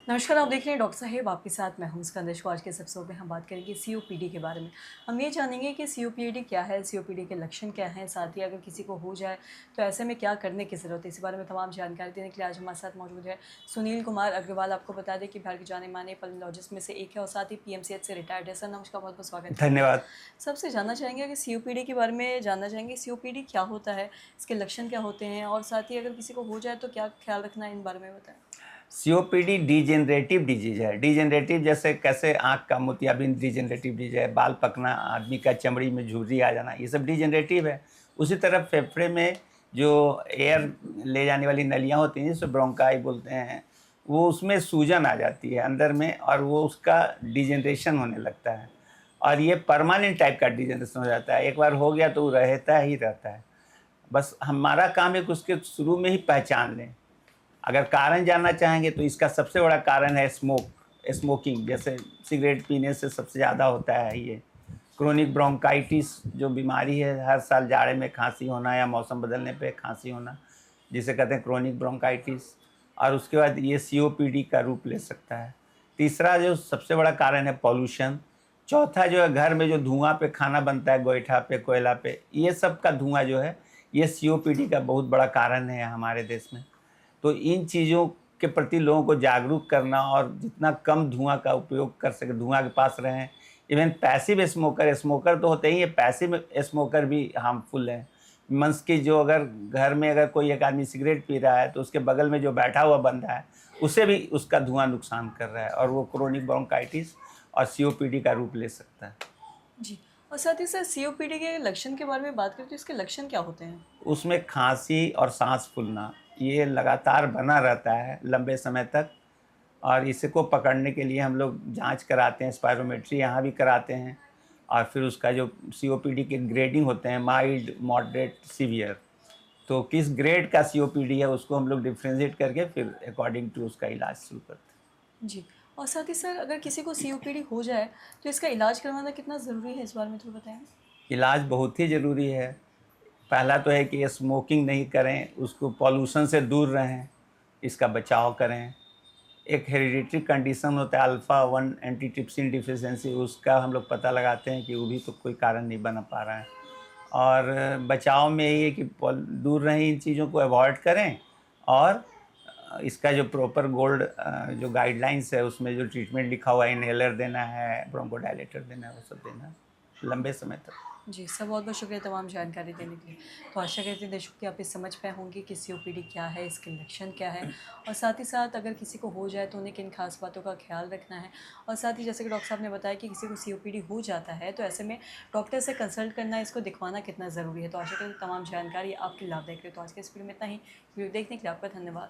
नमस्कार, आप देख रहे हैं डॉक्टर साहेब आपके साथ मैं हूं स्कंदश। आज के इस एपिसोड में हम बात करेंगे सीओपीडी के बारे में। हम ये जानेंगे कि सीओपीडी क्या है, सीओपीडी के लक्षण क्या हैं, साथ ही अगर किसी को हो जाए तो ऐसे में क्या करने की ज़रूरत है। इस बारे में तमाम जानकारी देने के लिए आज हमारे साथ मौजूद है सुनील कुमार अग्रवाल। आपको बता दें कि बिहार के जाने माने पल्मोलॉजिस्ट में से एक है और साथ ही पीएमसीएच से रिटायर्ड है। सर नमस्कार, बहुत बहुत स्वागत है आपका। धन्यवाद। सबसे जानना चाहेंगे कि सीओपीडी के बारे में जानना चाहेंगे, सीओपीडी क्या होता है, इसके लक्षण क्या होते हैं और साथ ही अगर किसी को हो जाए तो क्या ख्याल रखना है, इन बारे में बताएं। सीओपीडी डीजेनरेटिव डिजीज है। डीजेनरेटिव जैसे कैसे आँख का मोतियाबिंद डीजेनरेटिव डिजीज है, बाल पकना, आदमी का चमड़ी में झुर्री आ जाना, ये सब डीजेनरेटिव है। उसी तरह फेफड़े में जो एयर ले जाने वाली नलियाँ होती हैं जिसे ब्रोंकाई बोलते हैं, वो उसमें सूजन आ जाती है अंदर में और वो उसका डिजेनरेशन होने लगता है और ये परमानेंट टाइप का डिजेनरेशन हो जाता है। एक बार हो गया तो वो रहता ही रहता है। बस हमारा काम है कि उसके शुरू में ही पहचान लें। अगर कारण जानना चाहेंगे तो इसका सबसे बड़ा कारण है स्मोकिंग। जैसे सिगरेट पीने से सबसे ज़्यादा होता है ये। क्रोनिक ब्रोंकाइटिस जो बीमारी है, हर साल जाड़े में खांसी होना या मौसम बदलने पे खांसी होना, जिसे कहते हैं क्रोनिक ब्रोंकाइटिस। और उसके बाद ये सीओपीडी का रूप ले सकता है। तीसरा जो सबसे बड़ा कारण है पॉल्यूशन। चौथा जो है घर में जो धुआं पे खाना बनता है, गोईठा पे, कोयला पे, ये सब का धुआं जो है ये सीओपीडी का बहुत बड़ा कारण है हमारे देश में। तो इन चीज़ों के प्रति लोगों को जागरूक करना और जितना कम धुआं का उपयोग कर सके, धुआं के पास रहें। इवन पैसिव स्मोकर, स्मोकर तो होते ही है, पैसिव स्मोकर भी हार्मफुल है। मीन्स कि जो अगर घर में अगर कोई एक आदमी सिगरेट पी रहा है तो उसके बगल में जो बैठा हुआ बंदा है उसे भी उसका धुआं नुकसान कर रहा है और वो क्रोनिक ब्रोंकाइटिस और सीओपीडी का रूप ले सकता है। जी। और साथ ही साथ सीओपीडी के लक्षण के बारे में बात करें तो इसके लक्षण क्या होते हैं? उसमें खांसी और सांस फूलना ये लगातार बना रहता है लंबे समय तक और इसको पकड़ने के लिए हम लोग जांच कराते हैं, स्पायरोमेट्री यहाँ भी कराते हैं। और फिर उसका जो सीओपीडी के ग्रेडिंग होते हैं, माइल्ड, मॉडरेट, सीवियर, तो किस ग्रेड का सीओपीडी है उसको हम लोग डिफ्रेंशिएट करके फिर अकॉर्डिंग टू उसका इलाज शुरू करते हैं। जी। और साथ ही सर अगर किसी को सीओपीडी हो जाए तो इसका इलाज करवाना कितना ज़रूरी है, इस बारे में थोड़ा बताएँ? इलाज बहुत ही ज़रूरी है। पहला तो है कि स्मोकिंग नहीं करें, उसको पॉल्यूशन से दूर रहें, इसका बचाव करें। एक हेरिडिटरी कंडीशन होता है अल्फ़ा 1 एंटीट्रिप्सिन डिफिशिएंसी, उसका हम लोग पता लगाते हैं कि वो भी तो कोई कारण नहीं बना पा रहा है। और बचाव में ये है कि दूर रहें, इन चीज़ों को अवॉइड करें और इसका जो प्रॉपर गोल्ड जो गाइडलाइंस है उसमें जो ट्रीटमेंट लिखा हुआ है, इनहेलर देना है, ब्रोंकोडायलेटर देना है, वो सब देना है लंबे समय तक। जी सर, बहुत-बहुत शुक्रिया तमाम जानकारी देने के लिए। तो आशा करते हैं दर्शकों कि आप ये समझ पाए होंगे कि सीओपीडी क्या है, इसके लक्षण क्या है और साथ ही साथ अगर किसी को हो जाए तो उन्हें किन खास बातों का ख्याल रखना है। और साथ ही जैसे कि डॉक्टर साहब ने बताया कि किसी को सीओपीडी हो जाता है तो ऐसे में डॉक्टर से कंसल्ट करना, इसको दिखवाना कितना ज़रूरी है। तो आशा करते हैं तमाम जानकारी आपके लाभदायक रहे। तो आज के इस वीडियो में इतना ही। वीडियो देखने के लिए आपका धन्यवाद।